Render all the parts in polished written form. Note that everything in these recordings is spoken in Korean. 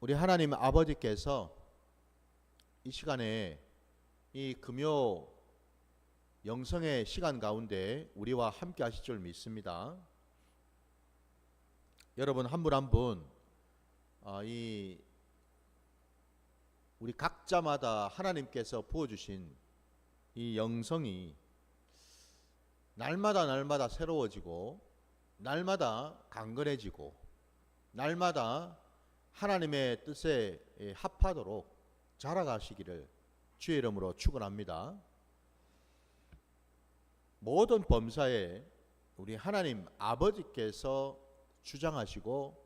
우리 하나님 아버지께서 이 시간에 이 금요 영성의 시간 가운데 우리와 함께 하실 줄 믿습니다. 여러분 한 분 한 분 이 우리 각자마다 하나님께서 부어주신 이 영성이 날마다 새로워지고 날마다 강건해지고 날마다 하나님의 뜻에 합하도록 자라가시기를 주의 이름으로 축원합니다. 모든 범사에 우리 하나님 아버지께서 주장하시고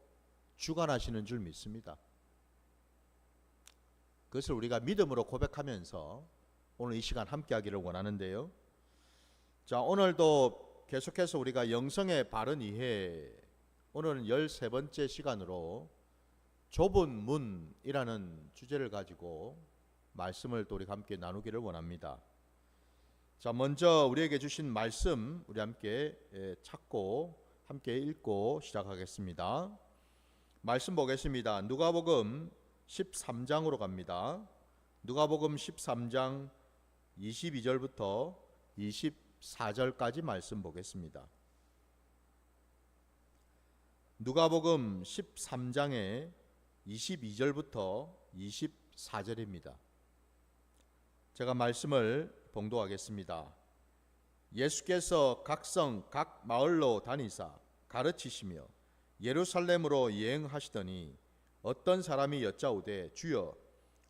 주관하시는 줄 믿습니다. 그것을 우리가 믿음으로 고백하면서 오늘 이 시간 함께 하기를 원하는데요. 자, 오늘도 계속해서 우리가 영성의 바른 이해, 오늘은 13번째 시간으로 좁은 문이라는 주제를 가지고 말씀을 또 우리가 함께 나누기를 원합니다. 자, 먼저 우리에게 주신 말씀 우리 함께 찾고 함께 읽고 시작하겠습니다. 말씀 보겠습니다. 누가복음 13장으로 갑니다. 누가복음 13장 22절부터 24절까지 말씀 보겠습니다. 누가복음 13장의 22절부터 24절입니다. 제가 말씀을 봉독하겠습니다. 예수께서 각 성 각 마을로 다니사 가르치시며 예루살렘으로 여행하시더니 어떤 사람이 여짜오되 주여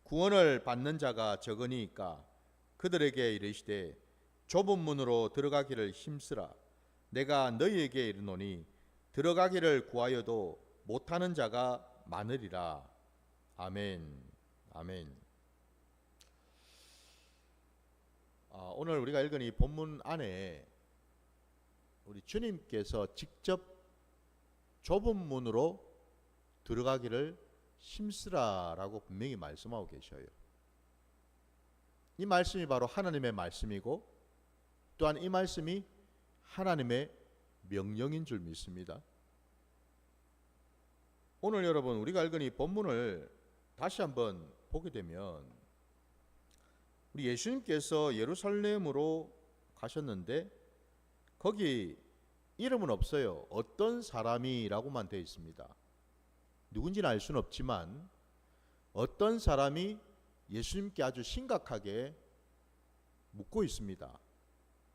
구원을 받는 자가 적으니까 그들에게 이르시되 좁은 문으로 들어가기를 힘쓰라. 내가 너희에게 이르노니 들어가기를 구하여도 못하는 자가 많으리라. 아멘. 아멘. 오늘 우리가 읽은 이 본문 안에 우리 주님께서 직접 좁은 문으로 들어가기를 힘쓰라라고 분명히 말씀하고 계셔요. 이 말씀이 바로 하나님의 말씀이고 또한 이 말씀이 하나님의 명령인 줄 믿습니다. 오늘 여러분 우리가 읽은 이 본문을 다시 한번 보게 되면 우리 예수님께서 예루살렘으로 가셨는데 거기 이름은 없어요. 어떤 사람이라고만 되어 있습니다. 누군지는 알 수는 없지만 어떤 사람이 예수님께 아주 심각하게 묻고 있습니다.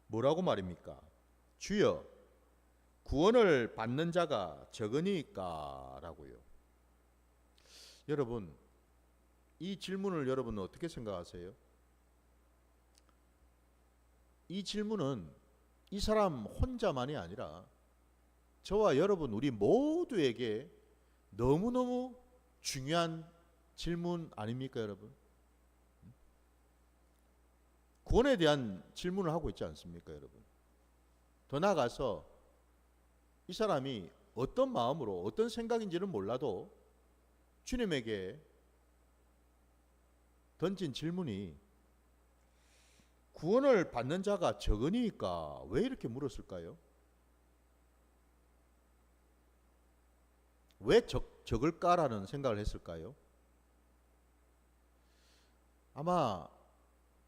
뭐라고 말입니까? 주여 구원을 받는 자가 적으니까 라고요. 여러분 이 질문을 여러분은 어떻게 생각하세요? 이 질문은 이 사람 혼자만이 아니라 저와 여러분 우리 모두에게 너무너무 중요한 질문 아닙니까 여러분? 구원에 대한 질문을 하고 있지 않습니까 여러분? 더 나아가서 이 사람이 어떤 마음으로 어떤 생각인지는 몰라도 주님에게 던진 질문이 구원을 받는 자가 적으니까 왜 이렇게 물었을까요? 왜 적을까라는 생각을 했을까요? 아마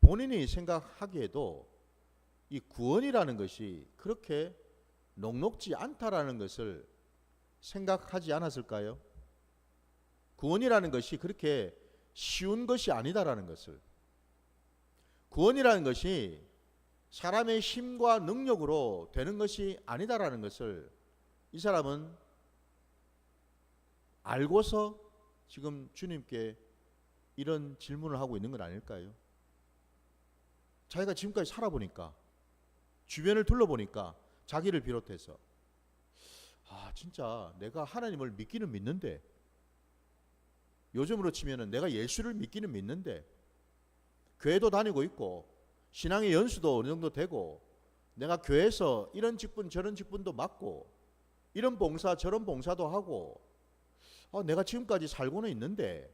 본인이 생각하기에도 이 구원이라는 것이 그렇게 녹록지 않다라는 것을 생각하지 않았을까요? 구원이라는 것이 그렇게 쉬운 것이 아니다라는 것을, 구원이라는 것이 사람의 힘과 능력으로 되는 것이 아니다라는 것을 이 사람은 알고서 지금 주님께 이런 질문을 하고 있는 건 아닐까요? 자기가 지금까지 살아보니까 주변을 둘러보니까 자기를 비롯해서 진짜 내가 하나님을 믿기는 믿는데, 요즘으로 치면은 내가 예수를 믿기는 믿는데 교회도 다니고 있고 신앙의 연수도 어느 정도 되고 내가 교회에서 이런 직분 저런 직분도 맡고 이런 봉사 저런 봉사도 하고 내가 지금까지 살고는 있는데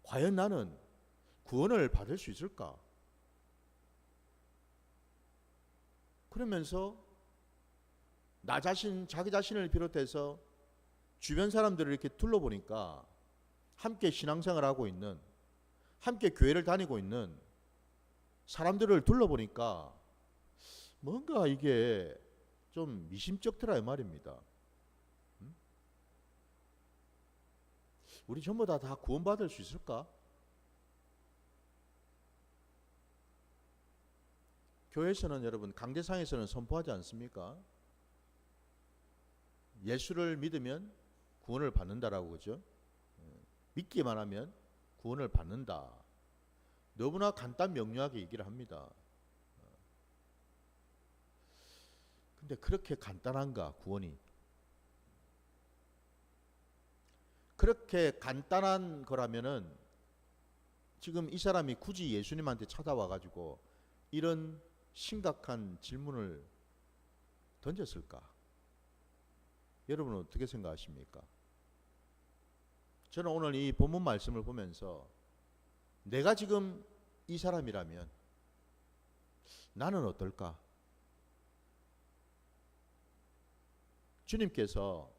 과연 나는 구원을 받을 수 있을까? 그러면서 나 자신, 자기 자신을 비롯해서 주변 사람들을 이렇게 둘러보니까 함께 신앙생활을 하고 있는, 함께 교회를 다니고 있는 사람들을 둘러보니까 뭔가 이게 좀 미심쩍더라 이 말입니다. 우리 전부 다 구원받을 수 있을까? 교회에서는 여러분, 강대상에서는 선포하지 않습니까? 예수를 믿으면 구원을 받는다라고, 그죠? 믿기만 하면 구원을 받는다. 너무나 간단 명료하게 얘기를 합니다. 근데 그렇게 간단한가, 구원이? 그렇게 간단한 거라면은 지금 이 사람이 굳이 예수님한테 찾아와 가지고 이런 심각한 질문을 던졌을까? 여러분은 어떻게 생각하십니까? 저는 오늘 이 본문 말씀을 보면서 내가 지금 이 사람이라면 나는 어떨까? 주님께서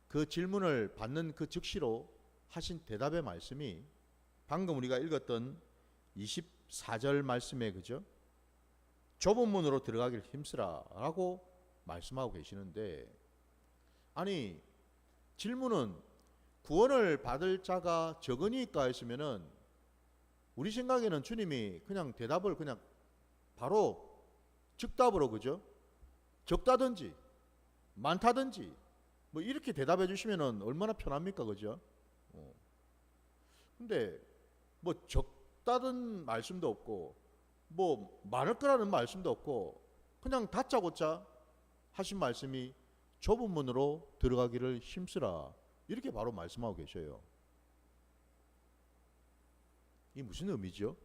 그 질문을 받는 그 즉시로 하신 대답의 말씀이 방금 우리가 읽었던 24절 말씀에, 그죠? 좁은 문으로 들어가길 힘쓰라 라고 말씀하고 계시는데, 아니 질문은 구원을 받을 자가 적으니까 했으면은 우리 생각에는 주님이 그냥 대답을 그냥 바로 즉답으로, 그죠? 적다든지 많다든지 뭐 이렇게 대답해 주시면은 얼마나 편합니까, 그죠? 근데 뭐 적다든 말씀도 없고 뭐 많을 거라는 말씀도 없고 그냥 다짜고짜 하신 말씀이 좁은 문으로 들어가기를 힘쓰라, 이렇게 바로 말씀하고 계셔요. 이게 무슨 의미죠?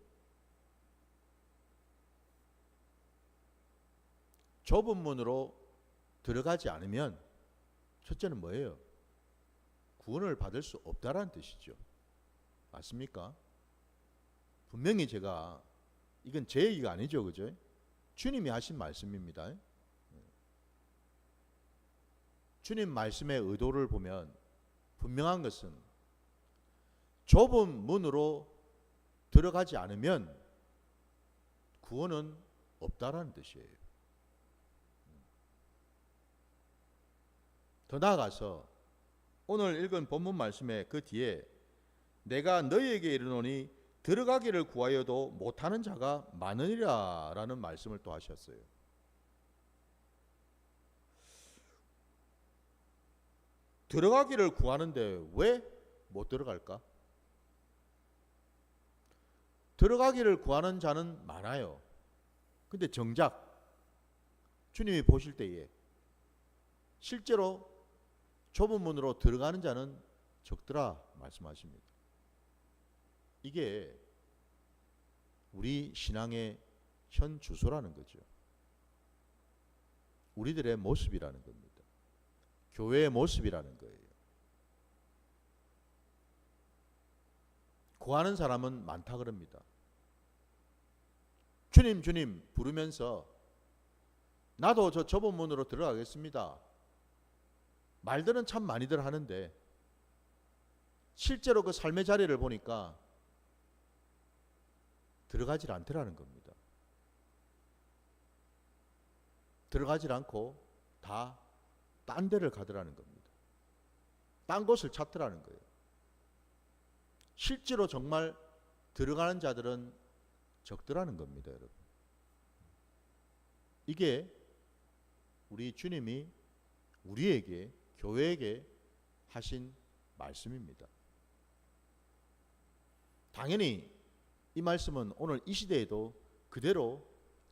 좁은 문으로 들어가지 않으면 첫째는 뭐예요? 구원을 받을 수 없다라는 뜻이죠. 맞습니까? 분명히 제가, 이건 제 얘기가 아니죠, 그죠? 주님이 하신 말씀입니다. 주님 말씀의 의도를 보면 분명한 것은 좁은 문으로 들어가지 않으면 구원은 없다라는 뜻이에요. 더 나아가서 오늘 읽은 본문 말씀의 그 뒤에 내가 너희에게 이르노니 들어가기를 구하여도 못하는 자가 많으리라 라는 말씀을 또 하셨어요. 들어가기를 구하는데 왜 못 들어갈까? 들어가기를 구하는 자는 많아요. 근데 정작 주님이 보실 때에 실제로 좁은 문으로 들어가는 자는 적더라 말씀하십니다. 이게 우리 신앙의 현 주소라는 거죠. 우리들의 모습이라는 겁니다. 교회의 모습이라는 거예요. 구하는 사람은 많다 그럽니다. 주님 주님 부르면서 나도 저 좁은 문으로 들어가겠습니다. 말들은 참 많이들 하는데 실제로 그 삶의 자리를 보니까 들어가질 않더라는 겁니다. 들어가질 않고 다 딴 데를 가더라는 겁니다. 딴 곳을 찾더라는 거예요. 실제로 정말 들어가는 자들은 적더라는 겁니다, 여러분. 이게 우리 주님이 우리에게, 교회에게 하신 말씀입니다. 당연히 이 말씀은 오늘 이 시대에도 그대로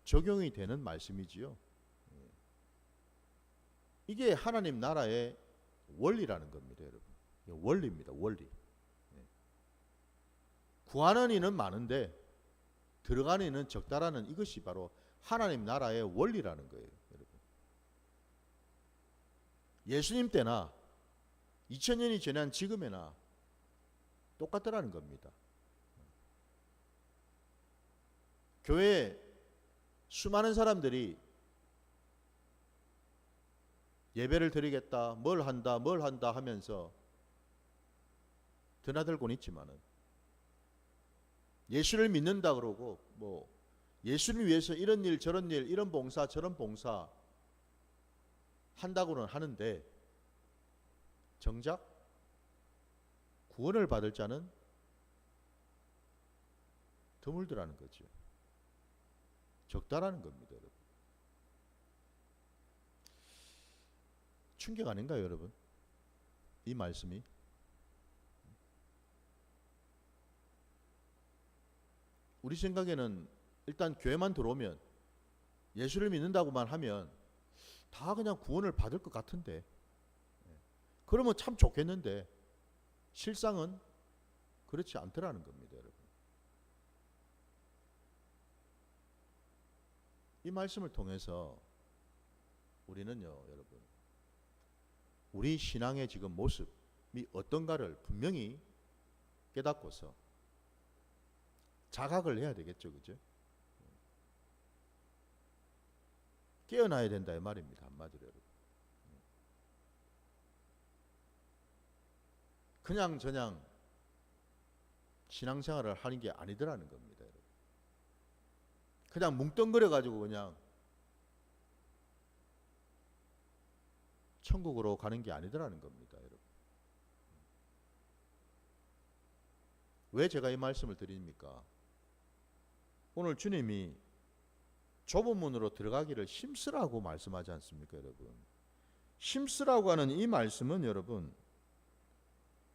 적용이 되는 말씀이지요. 이게 하나님 나라의 원리라는 겁니다, 여러분. 원리입니다, 원리. 구하는 이는 많은데 들어가는 이는 적다라는 이것이 바로 하나님 나라의 원리라는 거예요, 여러분. 예수님 때나 2000년이 지난 지금에나 똑같더라는 겁니다. 교회에 수많은 사람들이 예배를 드리겠다, 뭘 한다 하면서 드나들곤 있지만은 예수를 믿는다 그러고 뭐 예수를 위해서 이런 일 저런 일 이런 봉사 저런 봉사 한다고는 하는데 정작 구원을 받을 자는 드물더라는 거죠. 적다라는 겁니다, 여러분. 충격 아닌가요, 여러분? 이 말씀이 우리 생각에는 일단 교회만 들어오면 예수를 믿는다고만 하면 다 그냥 구원을 받을 것 같은데 그러면 참 좋겠는데 실상은 그렇지 않더라는 겁니다, 여러분. 이 말씀을 통해서 우리는요, 여러분, 우리 신앙의 지금 모습이 어떤가를 분명히 깨닫고서 자각을 해야 되겠죠, 그죠? 깨어나야 된다 이 말입니다, 한마디로 여러분. 그냥 저냥 신앙생활을 하는 게 아니더라는 겁니다, 여러분. 그냥 뭉뚱그려 가지고 그냥 천국으로 가는 게 아니더라는 겁니다, 여러분. 왜 제가 이 말씀을 드립니까? 오늘 주님이 좁은 문으로 들어가기를 힘쓰라고 말씀하지 않습니까, 여러분? 힘쓰라고 하는 이 말씀은 여러분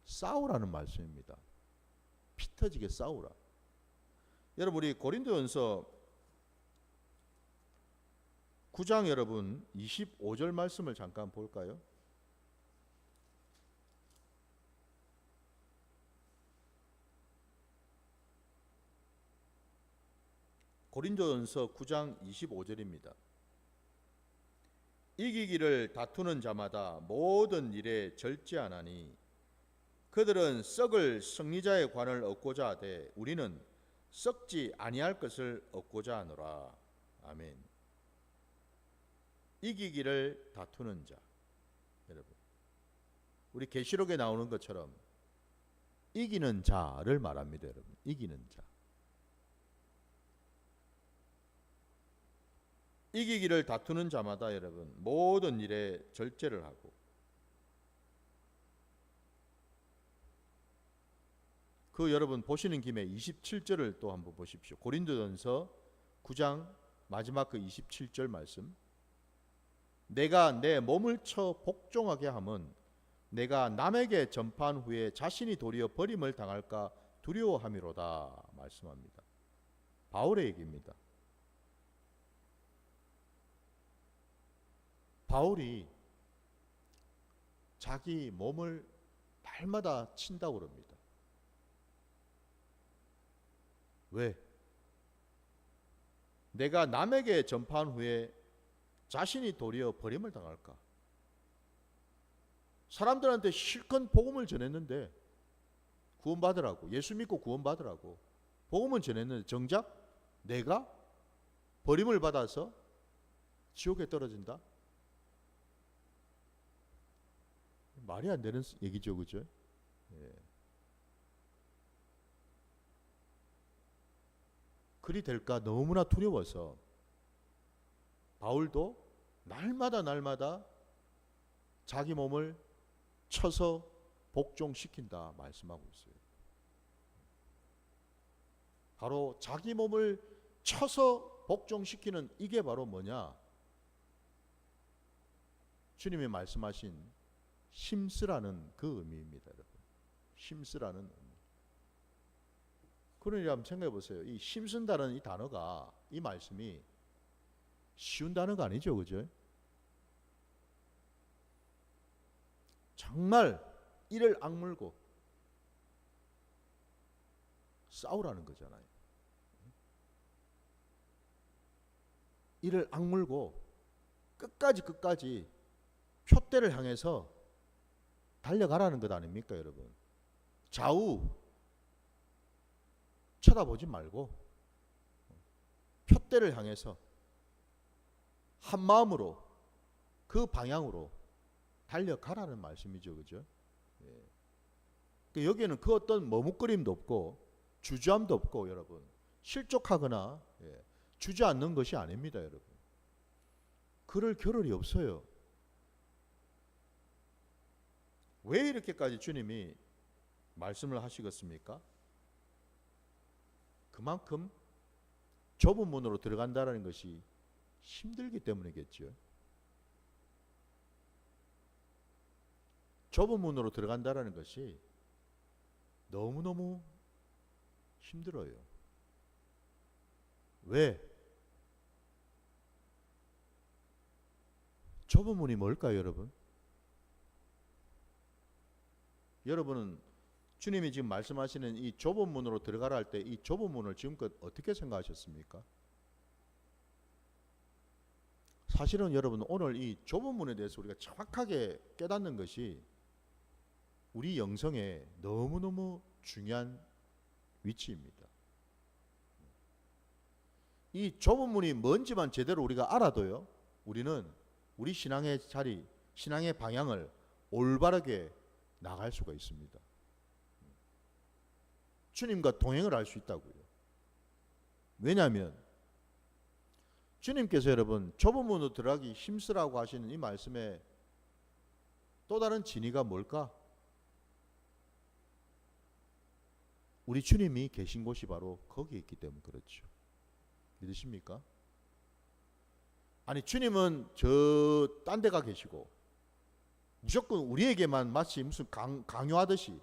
싸우라는 말씀입니다. 피 터지게 싸우라. 여러분 우리 고린도전서 9장 여러분 25절 말씀을 잠깐 볼까요? 고린도전서 9장 25절입니다. 이기기를 다투는 자마다 모든 일에 절제하나니 그들은 썩을 승리자의 관을 얻고자 하되 우리는 썩지 아니할 것을 얻고자 하노라. 아멘. 이기기를 다투는 자. 여러분 우리 계시록에 나오는 것처럼 이기는 자를 말합니다, 여러분. 이기는 자. 이기기를 다투는 자마다 여러분 모든 일에 절제를 하고 그 여러분 보시는 김에 27절을 또 한번 보십시오. 고린도전서 9장 마지막 그 27절 말씀. 내가 내 몸을 쳐 복종하게 함은 내가 남에게 전파한 후에 자신이 도리어 버림을 당할까 두려워함이로다 말씀합니다. 바울의 얘기입니다. 바울이 자기 몸을 날마다 친다고 그럽니다. 왜? 내가 남에게 전파한 후에 자신이 도리어 버림을 당할까? 사람들한테 실컷 복음을 전했는데 구원받으라고, 예수 믿고 구원받으라고 복음을 전했는데 정작 내가 버림을 받아서 지옥에 떨어진다? 말이 안 되는 얘기죠, 그죠? 예. 그리 될까 너무나 두려워서 바울도 날마다 자기 몸을 쳐서 복종시킨다 말씀하고 있어요. 바로 자기 몸을 쳐서 복종시키는 이게 바로 뭐냐? 주님이 말씀하신 힘쓰라는 그 의미입니다, 여러분. 힘쓰라는 의미. 그러니 한번 생각해 보세요. 이 힘쓴다는 이 단어가, 이 말씀이 쉬운 단어가 아니죠, 그죠? 정말 이를 악물고 싸우라는 거잖아요. 이를 악물고 끝까지 표대를 향해서 달려가라는 것 아닙니까, 여러분? 좌우 쳐다보지 말고 표대를 향해서 한 마음으로 그 방향으로 달려가라는 말씀이죠, 그죠? 예. 여기에는 그 어떤 머뭇거림도 없고 주저함도 없고 여러분 실족하거나 주저앉는 것이 아닙니다, 여러분. 그럴 겨를이 없어요. 왜 이렇게까지 주님이 말씀을 하시겠습니까? 그만큼 좁은 문으로 들어간다는 것이 힘들기 때문이겠죠. 좁은 문으로 들어간다는 것이 너무너무 힘들어요. 왜? 좁은 문이 뭘까요, 여러분? 여러분은 주님이 지금 말씀하시는 이 좁은 문으로 들어가라 할 때 이 좁은 문을 지금껏 어떻게 생각하셨습니까? 사실은 여러분 오늘 이 좁은 문에 대해서 우리가 정확하게 깨닫는 것이 우리 영성에 너무너무 중요한 위치입니다. 이 좁은 문이 뭔지만 제대로 우리가 알아도요, 우리는 우리 신앙의 자리, 신앙의 방향을 올바르게 나갈 수가 있습니다. 주님과 동행을 할 수 있다고요. 왜냐하면 주님께서 여러분 좁은 문으로 들어가기 힘쓰라고 하시는 이 말씀에 또 다른 진의가 뭘까? 우리 주님이 계신 곳이 바로 거기에 있기 때문에 그렇죠. 믿으십니까? 아니 주님은 저 딴 데가 계시고 무조건 우리에게만 마치 무슨 강요하듯이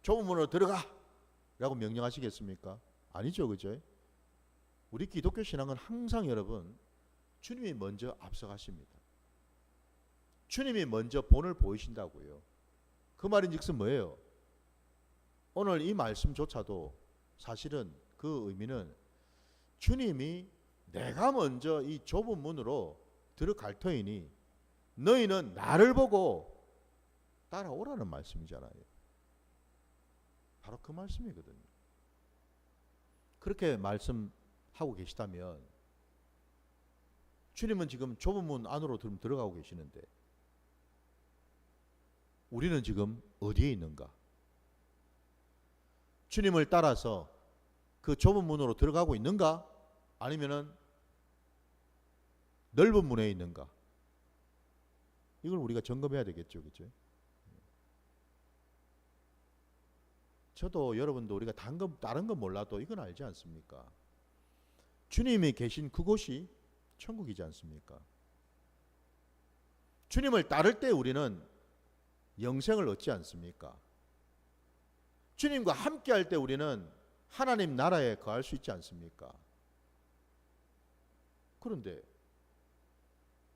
좁은 문으로 들어가 라고 명령하시겠습니까? 아니죠, 그죠? 우리 기독교 신앙은 항상 여러분 주님이 먼저 앞서가십니다. 주님이 먼저 본을 보이신다고요. 그 말인즉슨 뭐예요? 오늘 이 말씀조차도 사실은 그 의미는 주님이 내가 먼저 이 좁은 문으로 들어갈 터이니 너희는 나를 보고 따라오라는 말씀이잖아요. 바로 그 말씀이거든요. 그렇게 말씀하고 계시다면 주님은 지금 좁은 문 안으로 들어가고 계시는데 우리는 지금 어디에 있는가? 주님을 따라서 그 좁은 문으로 들어가고 있는가? 아니면은 넓은 문에 있는가? 이걸 우리가 점검해야 되겠죠, 그렇죠? 저도 여러분도 우리가 다른 건 몰라도 이건 알지 않습니까? 주님이 계신 그곳이 천국이지 않습니까? 주님을 따를 때 우리는 영생을 얻지 않습니까? 주님과 함께 할 때 우리는 하나님 나라에 거할 수 있지 않습니까? 그런데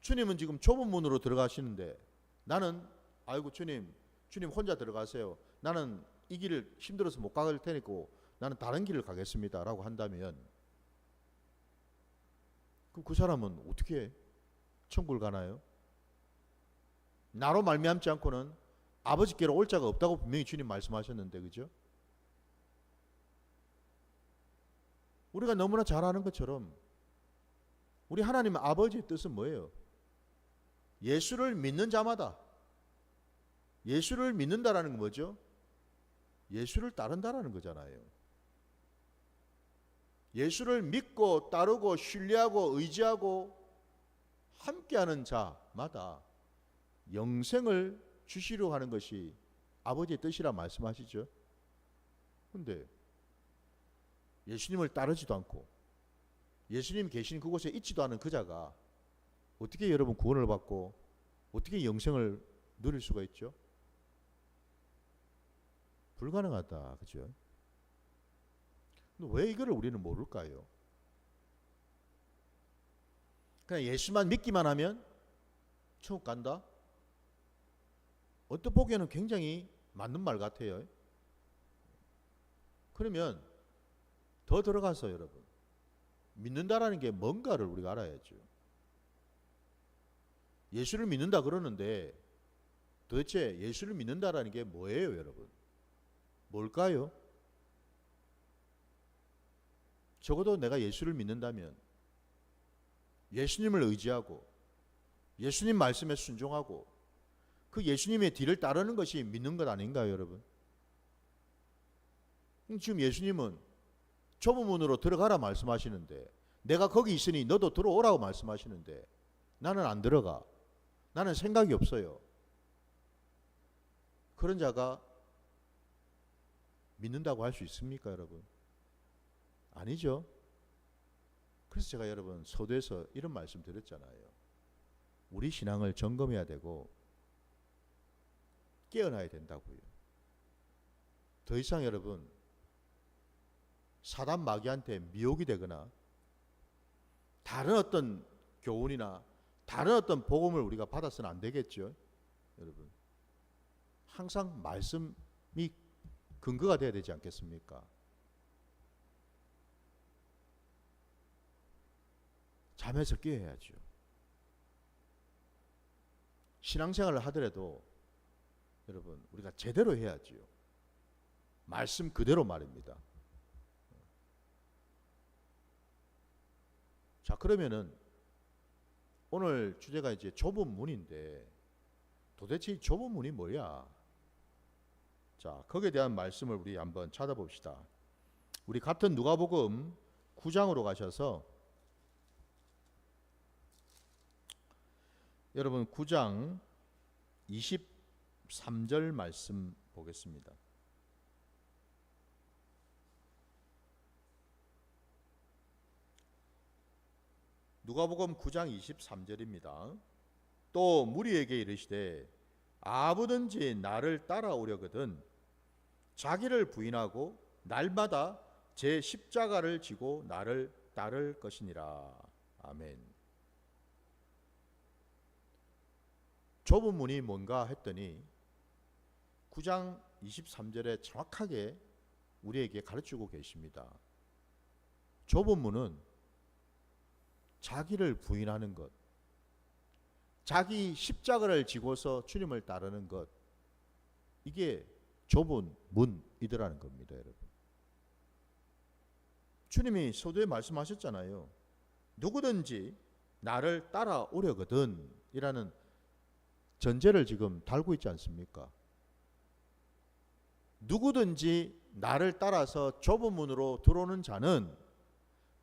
주님은 지금 좁은 문으로 들어가시는데 나는 아이고 주님 혼자 들어가세요. 나는 이 길을 힘들어서 못 갈 테니까 나는 다른 길을 가겠습니다 라고 한다면 그럼 그 사람은 어떻게 천국을 가나요? 나로 말미암지 않고는 아버지께로 올 자가 없다고 분명히 주님 말씀하셨는데, 그죠? 우리가 너무나 잘 아는 것처럼 우리 하나님 아버지의 뜻은 뭐예요? 예수를 믿는 자마다, 예수를 믿는다라는 건 뭐죠? 예수를 따른다라는 거잖아요. 예수를 믿고 따르고 신뢰하고 의지하고 함께하는 자마다 영생을 주시려 하는 것이 아버지의 뜻이라 말씀하시죠. 그런데 예수님을 따르지도 않고 예수님 계신 그곳에 있지도 않은 그 자가 어떻게 여러분 구원을 받고 어떻게 영생을 누릴 수가 있죠? 불가능하다, 그죠? 왜 이거를 우리는 모를까요? 그냥 예수만 믿기만 하면 천국 간다? 어떤 보기에는 굉장히 맞는 말 같아요. 그러면 더 들어가서 여러분 믿는다라는 게 뭔가를 우리가 알아야죠. 예수를 믿는다 그러는데 도대체 예수를 믿는다라는 게 뭐예요, 여러분? 뭘까요? 적어도 내가 예수를 믿는다면 예수님을 의지하고 예수님 말씀에 순종하고 그 예수님의 뒤를 따르는 것이 믿는 것 아닌가요, 여러분? 지금 예수님은 좁은 문으로 들어가라 말씀하시는데, 내가 거기 있으니 너도 들어오라고 말씀하시는데 나는 안 들어가. 나는 생각이 없어요. 그런 자가 믿는다고 할 수 있습니까, 여러분? 아니죠. 그래서 제가 여러분 서두에서 이런 말씀 드렸잖아요. 우리 신앙을 점검해야 되고 깨어나야 된다고요. 더 이상 여러분 사단 마귀한테 미혹이 되거나 다른 어떤 교훈이나 다른 어떤 복음을 우리가 받아서는 안 되겠죠. 여러분 항상 말씀이 근거가 돼야 되지 않겠습니까? 잠에서 깨어야죠. 신앙생활을 하더라도 여러분 우리가 제대로 해야지요. 말씀 그대로 말입니다. 자, 그러면은 오늘 주제가 이제 좁은 문인데 도대체 이 좁은 문이 뭐야? 자, 거기에 대한 말씀을 우리 한번 찾아봅시다. 우리 같은 누가복음 9장으로 가셔서 여러분 9장 23절 말씀 보겠습니다. 누가복음 9장 23절입니다. 또 무리에게 이르시되 아무든지 나를 따라오려거든 자기를 부인하고 날마다 제 십자가를 지고 나를 따를 것이니라. 아멘. 좁은 문이 뭔가 했더니 9장 23절에 정확하게 우리에게 가르치고 계십니다. 좁은 문은 자기를 부인하는 것, 자기 십자가를 지고서 주님을 따르는 것, 이게 좁은 문이더라는 겁니다, 여러분. 주님이 서두에 말씀하셨잖아요. 누구든지 나를 따라오려거든 이라는 전제를 지금 달고 있지 않습니까? 누구든지 나를 따라서 좁은 문으로 들어오는 자는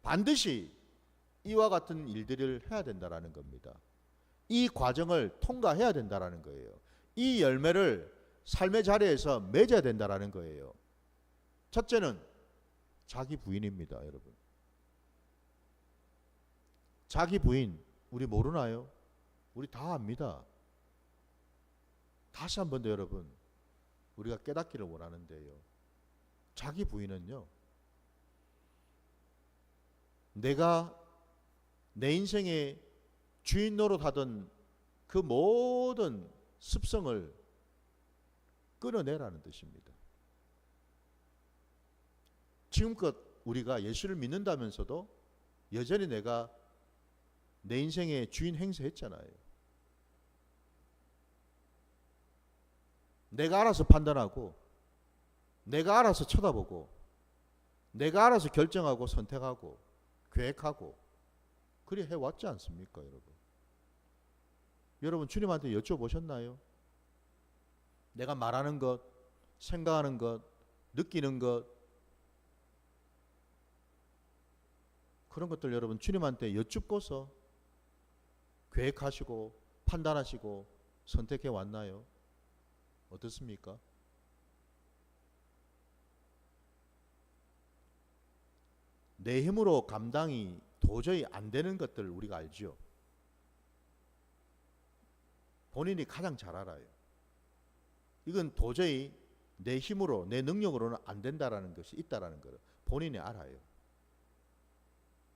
반드시 이와 같은 일들을 해야 된다라는 겁니다. 이 과정을 통과해야 된다라는 거예요. 이 열매를 삶의 자리에서 맺어야 된다라는 거예요. 첫째는 자기 부인입니다, 여러분. 자기 부인 우리 모르나요? 우리 다 압니다. 다시 한 번 더 여러분 우리가 깨닫기를 원하는데요. 자기 부인은요, 내가 내 인생의 주인 노릇하던 그 모든 습성을 끊어내라는 뜻입니다. 지금껏 우리가 예수를 믿는다면서도 여전히 내가 내 인생의 주인 행세했잖아요. 내가 알아서 판단하고 내가 알아서 쳐다보고 내가 알아서 결정하고 선택하고 계획하고 그리 해왔지 않습니까, 여러분? 여러분 주님한테 여쭤보셨나요? 내가 말하는 것, 생각하는 것, 느끼는 것, 그런 것들 여러분 주님한테 여쭙고서 계획하시고 판단하시고 선택해 왔나요? 어떻습니까? 내 힘으로 감당이 도저히 안 되는 것들 우리가 알죠. 본인이 가장 잘 알아요. 이건 도저히 내 힘으로 내 능력으로는 안 된다라는 것이 있다라는 걸 본인이 알아요.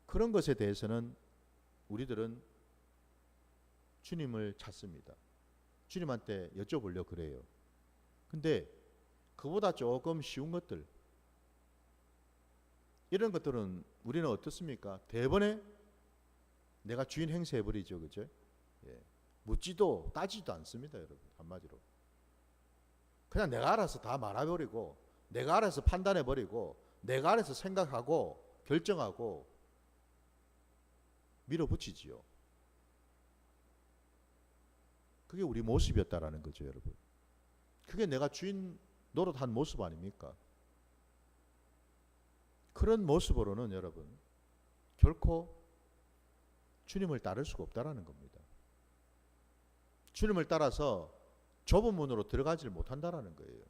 그런 것에 대해서는 우리들은 주님을 찾습니다. 주님한테 여쭤보려고 그래요. 근데 그보다 조금 쉬운 것들, 이런 것들은 우리는 어떻습니까? 대번에 내가 주인 행세해버리죠. 그죠? 예. 묻지도 따지도 않습니다. 여러분 한마디로 그냥 내가 알아서 다 말해버리고 내가 알아서 판단해버리고 내가 알아서 생각하고 결정하고 밀어붙이지요. 그게 우리 모습이었다라는 거죠, 여러분. 그게 내가 주인 노릇한 모습 아닙니까? 그런 모습으로는 여러분 결코 주님을 따를 수가 없다라는 겁니다. 주님을 따라서 좁은 문으로 들어가지를 못한다라는 거예요.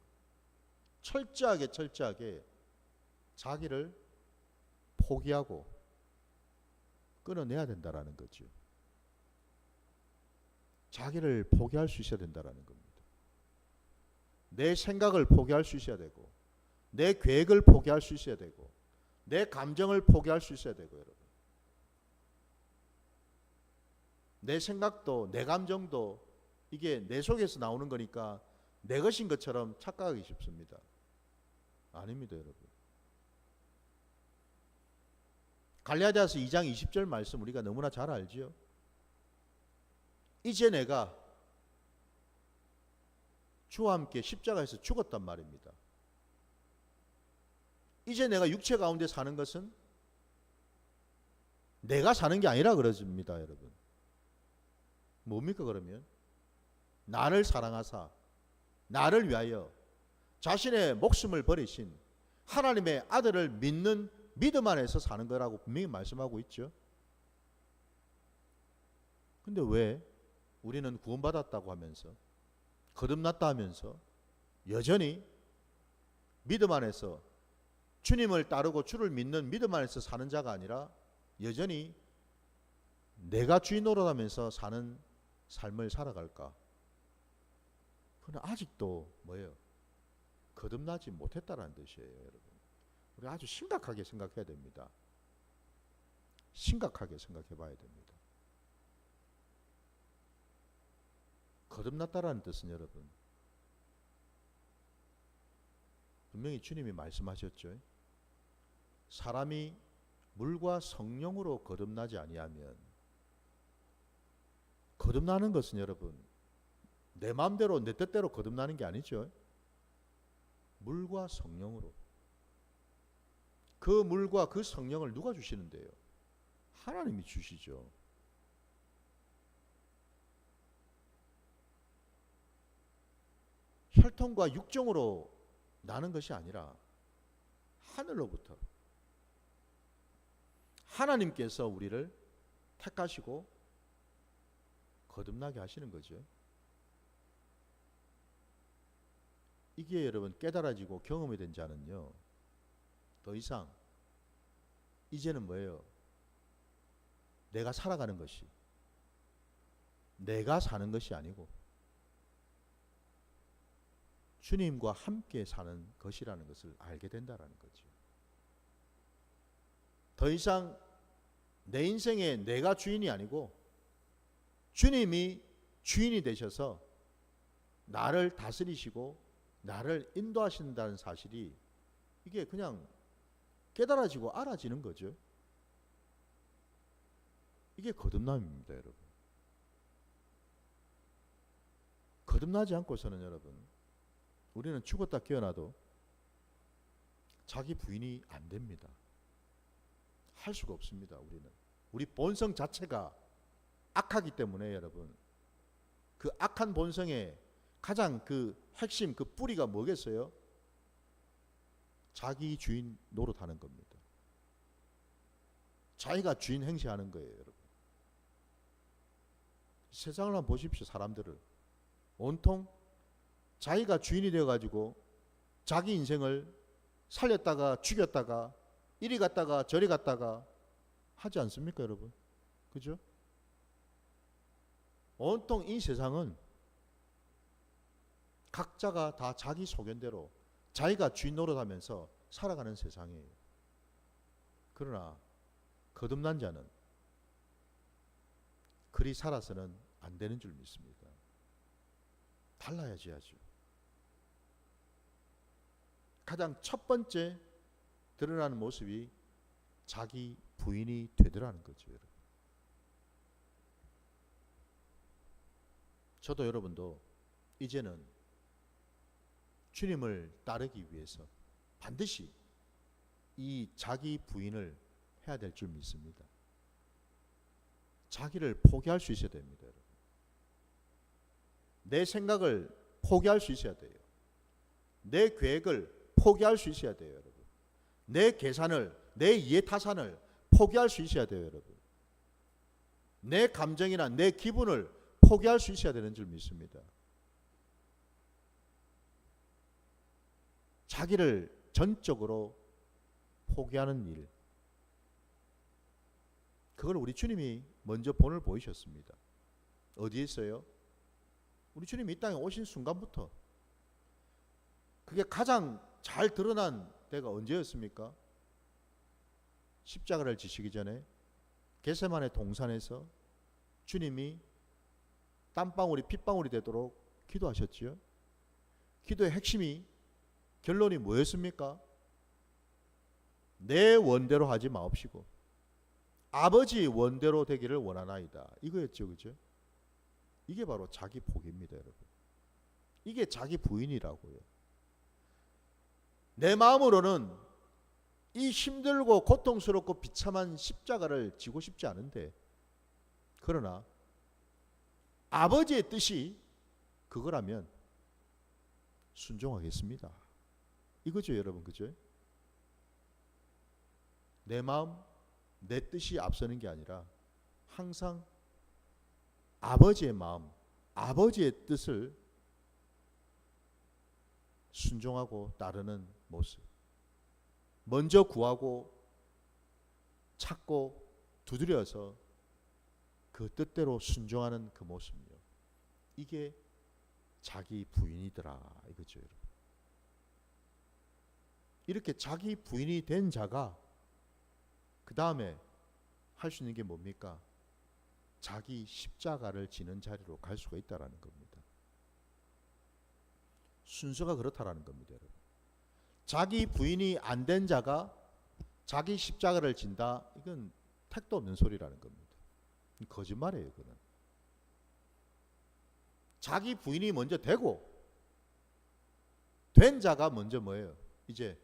철저하게 자기를 포기하고 끊어내야 된다라는 거죠. 자기를 포기할 수 있어야 된다라는 겁니다. 내 생각을 포기할 수 있어야 되고, 내 계획을 포기할 수 있어야 되고, 내 감정을 포기할 수 있어야 되고, 여러분. 내 생각도 내 감정도 이게 내 속에서 나오는 거니까 내 것인 것처럼 착각하기 쉽습니다. 아닙니다, 여러분. 갈라디아서 2장 20절 말씀 우리가 너무나 잘 알지요. 이제 내가 주와 함께 십자가에서 죽었단 말입니다. 이제 내가 육체 가운데 사는 것은 내가 사는 게 아니라 그러집니다, 여러분. 뭡니까 그러면? 나를 사랑하사 나를 위하여 자신의 목숨을 버리신 하나님의 아들을 믿는 믿음 안에서 사는 거라고 분명히 말씀하고 있죠. 근데 왜 우리는 구원받았다고 하면서 거듭났다 하면서 여전히 믿음 안에서 주님을 따르고 주를 믿는 믿음 안에서 사는 자가 아니라 여전히 내가 주인 노릇하면서 사는 삶을 살아갈까? 그건 아직도 뭐예요? 거듭나지 못했다라는 뜻이에요, 여러분. 우리 아주 심각하게 생각해야 됩니다. 심각하게 생각해 봐야 됩니다. 거듭났다라는 뜻은 여러분 분명히 주님이 말씀하셨죠. 사람이 물과 성령으로 거듭나지 아니하면, 거듭나는 것은 여러분 내 마음대로 내 뜻대로 거듭나는 게 아니죠. 물과 성령으로. 그 물과 그 성령을 누가 주시는데요? 하나님이 주시죠. 혈통과 육정으로 나는 것이 아니라 하늘로부터 하나님께서 우리를 택하시고 거듭나게 하시는 거죠. 이게 여러분 깨달아지고 경험이 된 자는요, 더 이상 이제는 뭐예요? 내가 살아가는 것이, 내가 사는 것이 아니고 주님과 함께 사는 것이라는 것을 알게 된다라는 거죠. 더 이상 내 인생에 내가 주인이 아니고 주님이 주인이 되셔서 나를 다스리시고 나를 인도하신다는 사실이 이게 그냥 깨달아지고 알아지는 거죠. 이게 거듭남입니다, 여러분. 거듭나지 않고서는 여러분 우리는 죽었다 깨어나도 자기 부인이 안 됩니다. 할 수가 없습니다. 우리 본성 자체가 악하기 때문에 여러분, 그 악한 본성의 가장 그 핵심, 그 뿌리가 뭐겠어요? 자기 주인 노릇하는 겁니다. 자기가 주인 행세하는 거예요, 여러분. 세상을 한번 보십시오. 사람들을 온통 자기가 주인이 되어가지고 자기 인생을 살렸다가 죽였다가 이리 갔다가 저리 갔다가 하지 않습니까, 여러분? 그죠? 온통 이 세상은 각자가 다 자기 소견대로 자기가 주인 노릇하면서 살아가는 세상이에요. 그러나 거듭난 자는 그리 살아서는 안 되는 줄 믿습니다. 달라야지 하죠. 가장 첫 번째 드러나는 모습이 자기 부인이 되더라는 거죠, 여러분. 저도 여러분도 이제는 주님을 따르기 위해서 반드시 이 자기 부인을 해야 될 줄 믿습니다. 자기를 포기할 수 있어야 됩니다, 여러분. 내 생각을 포기할 수 있어야 돼요. 내 계획을 포기할 수 있어야 돼요, 여러분. 내 계산을, 내 이해타산을 포기할 수 있어야 돼요, 여러분. 내 감정이나 내 기분을 포기할 수 있어야 되는 줄 믿습니다. 자기를 전적으로 포기하는 일, 그걸 우리 주님이 먼저 본을 보이셨습니다. 어디에 있어요? 우리 주님이 이 땅에 오신 순간부터. 그게 가장 잘 드러난 때가 언제였습니까? 십자가를 지시기 전에 겟세마네 동산에서 주님이 땀방울이 핏방울이 되도록 기도하셨지요. 기도의 핵심이, 결론이 뭐였습니까? 내 원대로 하지 마옵시고 아버지 원대로 되기를 원하나이다. 이거였죠, 그죠? 이게 바로 자기 포기입니다, 여러분. 이게 자기 부인이라고요. 내 마음으로는 이 힘들고 고통스럽고 비참한 십자가를 지고 싶지 않은데, 그러나 아버지의 뜻이 그거라면 순종하겠습니다. 이거죠, 여러분, 그죠? 내 마음, 내 뜻이 앞서는 게 아니라 항상 아버지의 마음, 아버지의 뜻을 순종하고 따르는 모습. 먼저 구하고 찾고 두드려서 그 뜻대로 순종하는 그 모습이요. 이게 자기 부인이더라, 이거죠, 여러분. 이렇게 자기 부인이 된 자가 그 다음에 할 수 있는 게 뭡니까? 자기 십자가를 지는 자리로 갈 수가 있다라는 겁니다. 순서가 그렇다라는 겁니다, 여러분. 자기 부인이 안 된 자가 자기 십자가를 진다, 이건 택도 없는 소리라는 겁니다. 거짓말이에요, 그건. 자기 부인이 먼저 되고 된 자가 먼저 뭐예요? 이제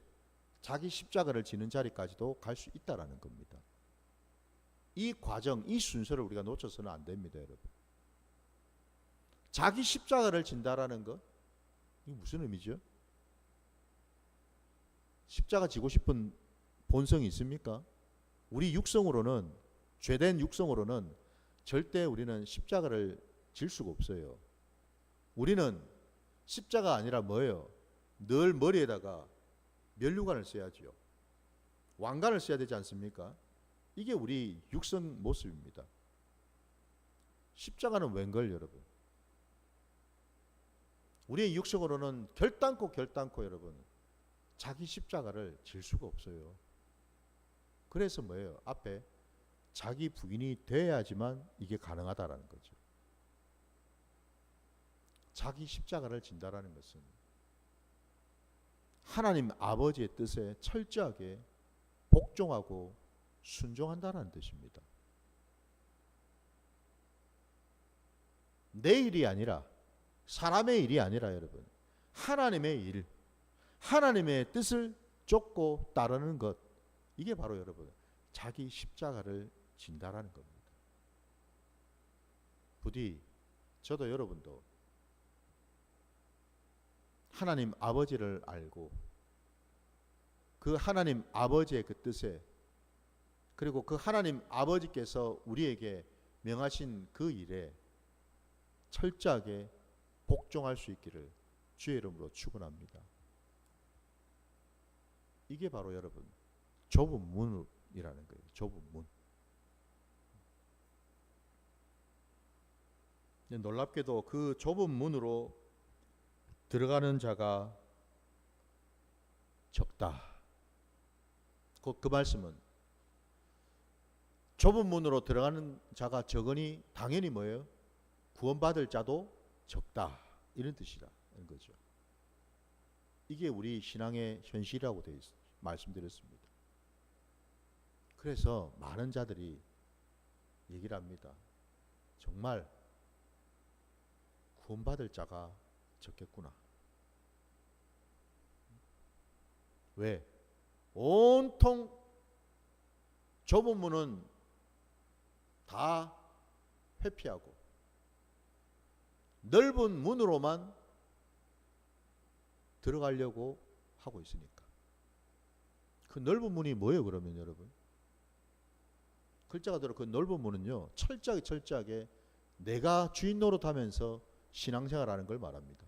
자기 십자가를 지는 자리까지도 갈 수 있다라는 겁니다. 이 과정, 이 순서를 우리가 놓쳐서는 안 됩니다, 여러분. 자기 십자가를 진다라는 것, 이게 무슨 의미죠? 십자가 지고 싶은 본성이 있습니까? 우리 육성으로는, 죄된 육성으로는 절대 우리는 십자가를 질 수가 없어요. 우리는 십자가 아니라 뭐예요? 늘 머리에다가 면류관을 써야지요. 왕관을 써야 되지 않습니까? 이게 우리 육성 모습입니다. 십자가는 웬걸, 여러분? 우리의 육성으로는 결단코 여러분, 자기 십자가를 질 수가 없어요. 그래서 뭐예요? 앞에 자기 부인이 돼야지만 이게 가능하다라는 거죠. 자기 십자가를 진다라는 것은 하나님 아버지의 뜻에 철저하게 복종하고 순종한다는 뜻입니다. 내 일이 아니라, 사람의 일이 아니라, 여러분, 하나님의 일, 하나님의 뜻을 쫓고 따르는 것, 이게 바로 여러분 자기 십자가를 진다라는 겁니다. 부디 저도 여러분도 하나님 아버지를 알고 그 하나님 아버지의 그 뜻에, 그리고 그 하나님 아버지께서 우리에게 명하신 그 일에 철저하게 복종할 수 있기를 주의 이름으로 축원합니다. 이게 바로 여러분 좁은 문이라는 거예요. 좁은 문. 놀랍게도 그 좁은 문으로 들어가는 자가 적다. 그 말씀은 좁은 문으로 들어가는 자가 적으니 당연히 뭐예요? 구원받을 자도 적다, 이런 뜻이라는 거죠. 이게 우리 신앙의 현실이라고 말씀드렸습니다. 그래서 많은 자들이 얘기를 합니다. 정말 구원받을 자가 적겠구나. 왜? 온통 좁은 문은 다 회피하고 넓은 문으로만 들어가려고 하고 있으니까. 그 넓은 문이 뭐예요, 그러면 여러분? 글자가 들어 그 넓은 문은요, 철저하게 내가 주인 노릇하면서 신앙생활하는 걸 말합니다.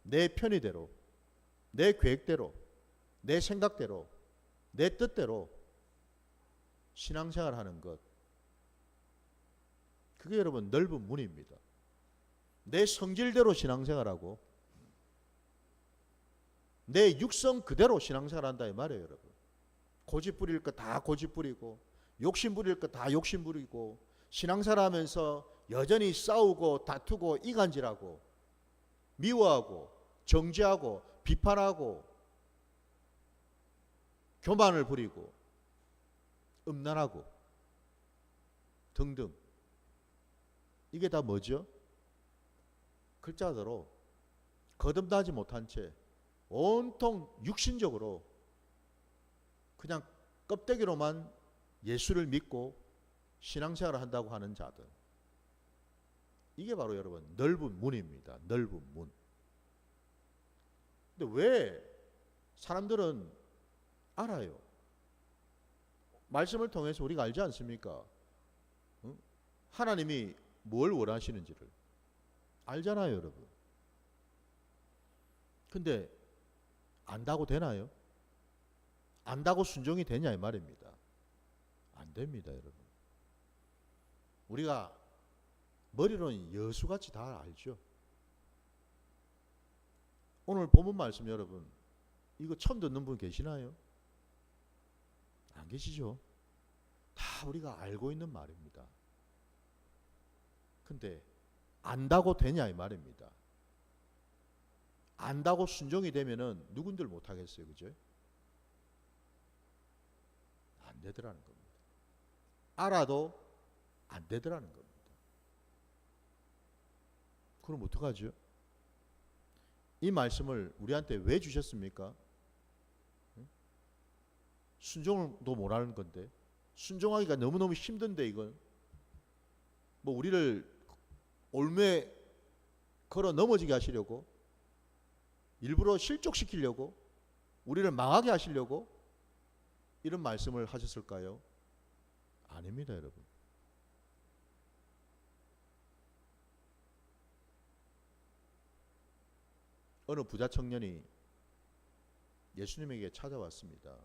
내 편의대로, 내 계획대로, 내 생각대로, 내 뜻대로 신앙생활하는 것. 그게 여러분 넓은 문입니다. 내 성질대로 신앙생활하고 내 육성 그대로 신앙생활한다 이 말이에요, 여러분. 고집 부릴 거 다 고집 부리고 욕심 부릴 거 다 욕심 부리고 신앙생활하면서 여전히 싸우고 다투고 이간질하고 미워하고 정죄하고 비판하고 교만을 부리고 음란하고 등등. 이게 다 뭐죠? 글자대로 거듭나지 못한 채 온통 육신적으로 그냥 껍데기로만 예수를 믿고 신앙생활을 한다고 하는 자들. 이게 바로 여러분 넓은 문입니다. 넓은 문. 근데 왜 사람들은 알아요? 말씀을 통해서 우리가 알지 않습니까? 하나님이 뭘 원하시는지를 알잖아요, 여러분. 근데 안다고 되나요? 안다고 순종이 되냐 이 말입니다. 안 됩니다, 여러분. 우리가 머리로는 여수같이 다 알죠. 오늘 본문 말씀 여러분 이거 처음 듣는 분 계시나요? 안 계시죠? 다 우리가 알고 있는 말입니다. 근데 안다고 되냐 이 말입니다. 안다고 순종이 되면은 누군들 못하겠어요, 그죠? 안 되더라는 겁니다. 알아도 안 되더라는 겁니다. 그럼 어떡하죠? 이 말씀을 우리한테 왜 주셨습니까? 순종도 못하는 건데, 순종하기가 너무너무 힘든데, 이건 뭐 우리를 올무에 걸어 넘어지게 하시려고, 일부러 실족시키려고, 우리를 망하게 하시려고 이런 말씀을 하셨을까요? 아닙니다, 여러분. 어느 부자 청년이 예수님에게 찾아왔습니다.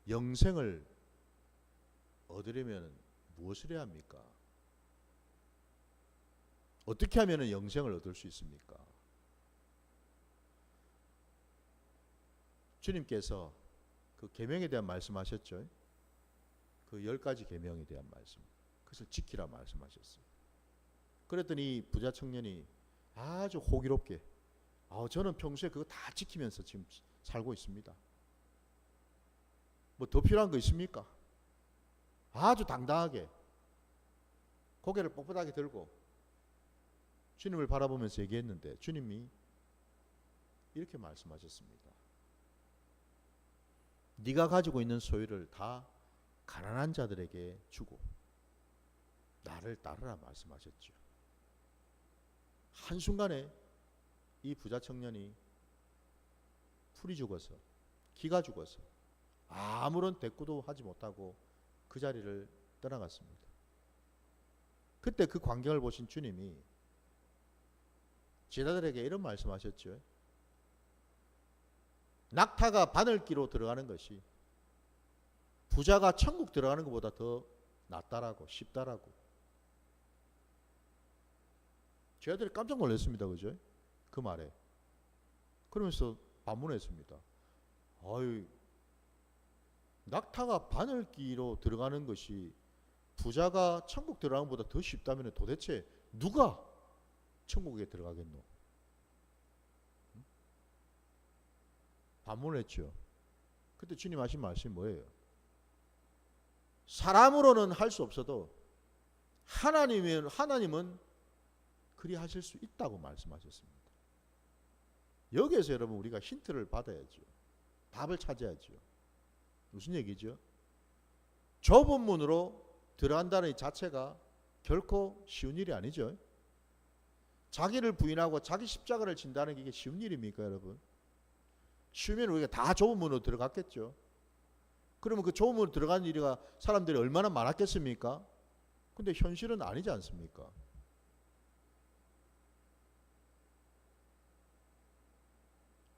영생을 얻으려면 무엇을 해야 합니까? 어떻게 하면 영생을 얻을 수 있습니까? 주님께서 그 계명에 대한 말씀하셨죠. 그 10가지 계명에 대한 말씀. 그것을 지키라 말씀하셨어요. 그랬더니 부자 청년이 아주 호기롭게 저는 평소에 그거 다 지키면서 지금 살고 있습니다. 뭐 더 필요한 거 있습니까? 아주 당당하게 고개를 뻣뻣하게 들고 주님을 바라보면서 얘기했는데 주님이 이렇게 말씀하셨습니다. 네가 가지고 있는 소유를 다 가난한 자들에게 주고 나를 따르라 말씀하셨죠. 한순간에 이 부자 청년이 풀이 죽어서 기가 죽어서 아무런 대꾸도 하지 못하고 그 자리를 떠나갔습니다. 그때 그 광경을 보신 주님이 제자들에게 이런 말씀하셨죠. 낙타가 바늘기로 들어가는 것이 부자가 천국 들어가는 것보다 더 낫다라고 쉽다라고. 제자들이 깜짝 놀랐습니다. 그죠? 그 말에. 그러면서 반문했습니다. 아유, 낙타가 바늘기로 들어가는 것이 부자가 천국 들어가는 것보다 더 쉽다면 도대체 누가 천국에 들어가겠노? 반문했죠. 그때 주님 하신 말씀이 뭐예요? 사람으로는 할 수 없어도 하나님은 그리 하실 수 있다고 말씀하셨습니다. 여기에서 여러분 우리가 힌트를 받아야죠. 답을 찾아야죠. 무슨 얘기죠? 좁은 문으로 들어간다는 이 자체가 결코 쉬운 일이 아니죠. 자기를 부인하고 자기 십자가를 진다는 게 이게 쉬운 일입니까, 여러분? 쉬우면 우리가 다 좁은 문으로 들어갔겠죠. 그러면 그 좁은 문으로 들어간 일이가 사람들이 얼마나 많았겠습니까? 근데 현실은 아니지 않습니까?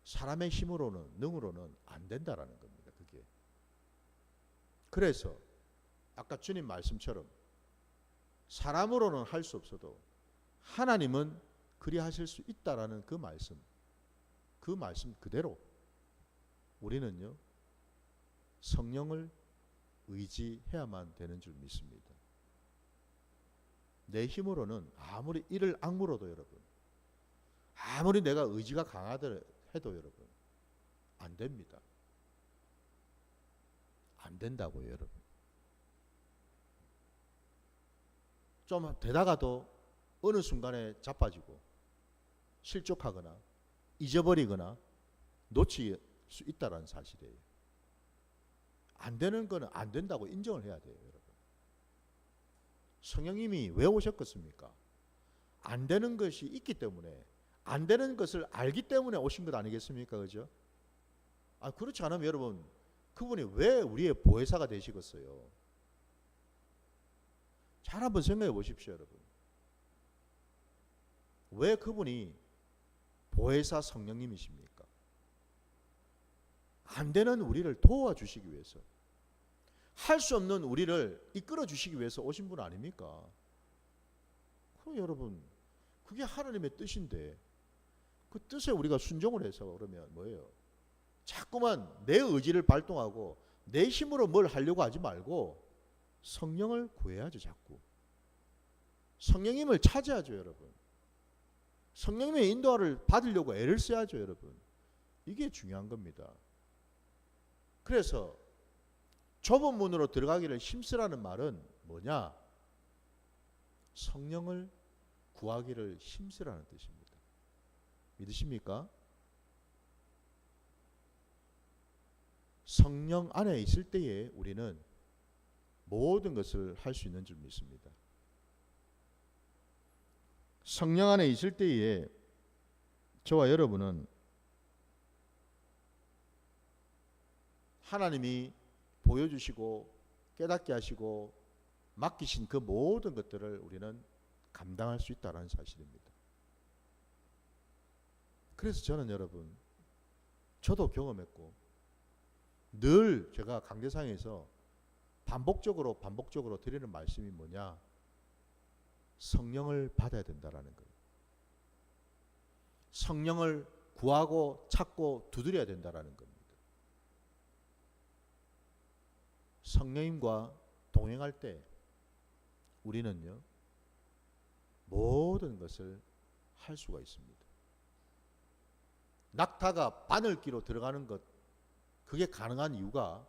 사람의 힘으로는, 능으로는 안 된다라는 겁니다. 그게. 그래서 아까 주님 말씀처럼 사람으로는 할 수 없어도 하나님은 그리하실 수 있다라는 그 말씀 그대로 우리는요 성령을 의지해야만 되는 줄 믿습니다. 내 힘으로는 아무리 이를 악물어도 여러분, 아무리 내가 의지가 강하더라도 해도 여러분 안 됩니다. 안 된다고요, 여러분. 좀 되다가도 어느 순간에 자빠지고 실족하거나 잊어버리거나 놓칠 수 있다는 사실이에요. 안 되는 거는 안 된다고 인정을 해야 돼요, 여러분. 성령님이 왜 오셨겠습니까? 안 되는 것이 있기 때문에, 안 되는 것을 알기 때문에 오신 것 아니겠습니까? 그죠? 그렇지 않으면 여러분, 그분이 왜 우리의 보혜사가 되시겠어요? 잘 한번 생각해 보십시오, 여러분. 왜 그분이 보혜사 성령님이십니까? 안 되는 우리를 도와주시기 위해서, 할 수 없는 우리를 이끌어 주시기 위해서 오신 분 아닙니까? 그럼 여러분, 그게 하나님의 뜻인데 그 뜻에 우리가 순종을 해서 그러면 뭐예요? 자꾸만 내 의지를 발동하고 내 힘으로 뭘 하려고 하지 말고 성령을 구해야죠. 자꾸 성령님을 찾아야죠, 여러분. 성령님의 인도를 받으려고 애를 써야죠, 여러분. 이게 중요한 겁니다. 그래서 좁은 문으로 들어가기를 힘쓰라는 말은 뭐냐? 성령을 구하기를 힘쓰라는 뜻입니다. 믿으십니까? 성령 안에 있을 때에 우리는 모든 것을 할 수 있는 줄 믿습니다. 성령 안에 있을 때에 저와 여러분은 하나님이 보여주시고 깨닫게 하시고 맡기신 그 모든 것들을 우리는 감당할 수 있다는 사실입니다. 그래서 저는 여러분, 저도 경험했고 늘 제가 강대상에서 반복적으로 드리는 말씀이 뭐냐? 성령을 받아야 된다라는 거예요. 성령을 구하고 찾고 두드려야 된다라는 겁니다. 성령님과 동행할 때 우리는요 모든 것을 할 수가 있습니다. 낙타가 바늘기로 들어가는 것, 그게 가능한 이유가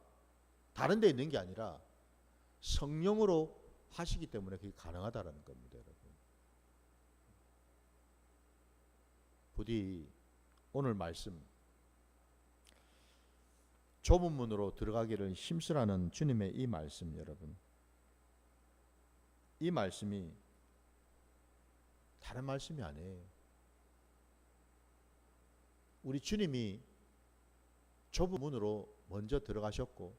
다른 데 있는 게 아니라 성령으로 하시기 때문에 그게 가능하다는 겁니다, 여러분. 부디 오늘 말씀, 좁은 문으로 들어가기를 힘쓰라는 주님의 이 말씀, 여러분, 이 말씀이 다른 말씀이 아니에요. 우리 주님이 좁은 문으로 먼저 들어가셨고,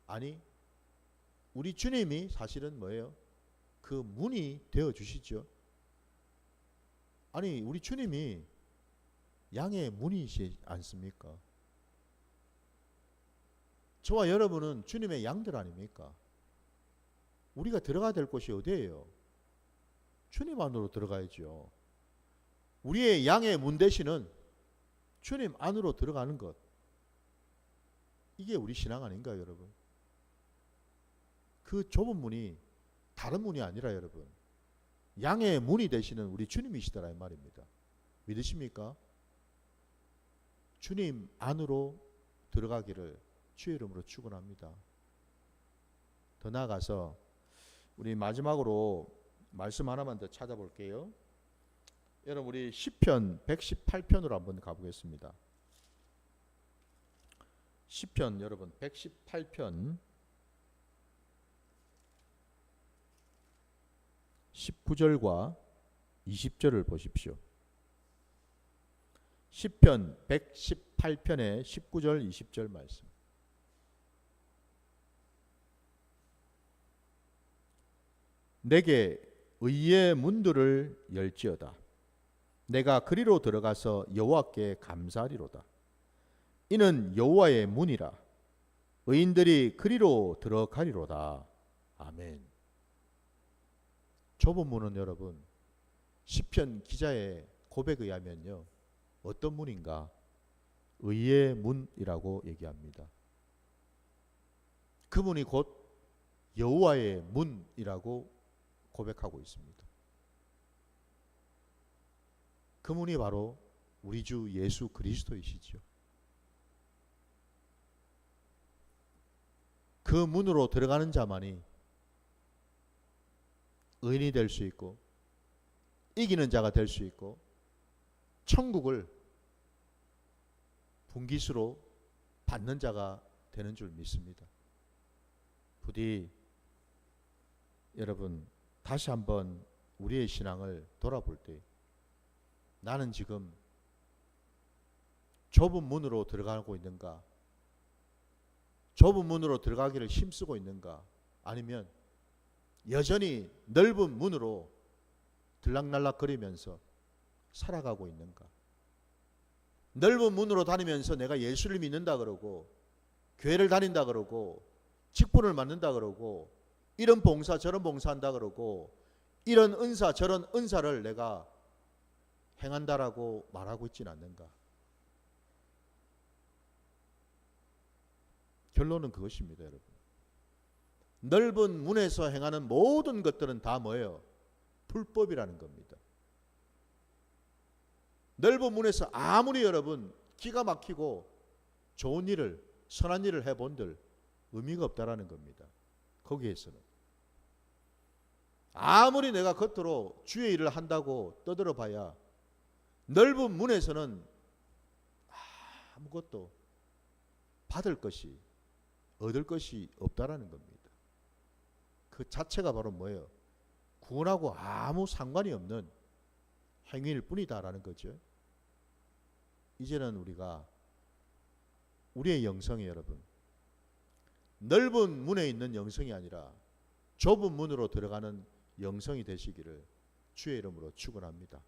아니 우리 주님이 사실은 뭐예요? 그 문이 되어 주시죠. 아니 우리 주님이 양의 문이시지 않습니까? 저와 여러분은 주님의 양들 아닙니까? 우리가 들어가야 될 곳이 어디예요? 주님 안으로 들어가야죠. 우리의 양의 문 대신은 주님 안으로 들어가는 것, 이게 우리 신앙 아닌가요, 여러분? 그 좁은 문이 다른 문이 아니라 여러분, 양의 문이 되시는 우리 주님이시더라 이 말입니다. 믿으십니까? 주님 안으로 들어가기를 주의 이름으로 축원합니다. 더 나아가서 우리 마지막으로 말씀 하나만 더 찾아볼게요. 여러분 우리 시편 118편으로 한번 가보겠습니다. 시편 여러분 118편 19절과 20절을 보십시오. 시편 118편의 19절 20절 말씀. 내게 의의 문들을 열지어다. 내가 그리로 들어가서 여호와께 감사하리로다. 이는 여호와의 문이라. 의인들이 그리로 들어가리로다. 아멘. 좁은 문은 여러분, 시편 기자의 고백에 의하면요, 어떤 문인가? 의의 문이라고 얘기합니다. 그 문이 곧 여호와의 문이라고 고백하고 있습니다. 그 문이 바로 우리 주 예수 그리스도이시죠. 그 문으로 들어가는 자만이 의인이 될 수 있고 이기는 자가 될 수 있고 천국을 분깃으로 받는 자가 되는 줄 믿습니다. 부디 여러분 다시 한번 우리의 신앙을 돌아볼 때 나는 지금 좁은 문으로 들어가고 있는가? 좁은 문으로 들어가기를 힘쓰고 있는가? 아니면 여전히 넓은 문으로 들락날락거리면서 살아가고 있는가? 넓은 문으로 다니면서 내가 예수를 믿는다 그러고 교회를 다닌다 그러고 직분을 맡는다 그러고 이런 봉사 저런 봉사한다 그러고 이런 은사 저런 은사를 내가 행한다라고 말하고 있지는 않는가? 결론은 그것입니다, 여러분. 넓은 문에서 행하는 모든 것들은 다 뭐예요? 불법이라는 겁니다. 넓은 문에서 아무리 여러분 기가 막히고 좋은 일을 선한 일을 해본들 의미가 없다라는 겁니다. 거기에서는 아무리 내가 겉으로 주의 일을 한다고 떠들어 봐야 넓은 문에서는 아무것도 받을 것이 얻을 것이 없다라는 겁니다. 그 자체가 바로 뭐예요? 구원하고 아무 상관이 없는 행위일 뿐이다라는 거죠. 이제는 우리가 우리의 영성이 여러분 넓은 문에 있는 영성이 아니라 좁은 문으로 들어가는 영성이 되시기를 주의 이름으로 축원합니다.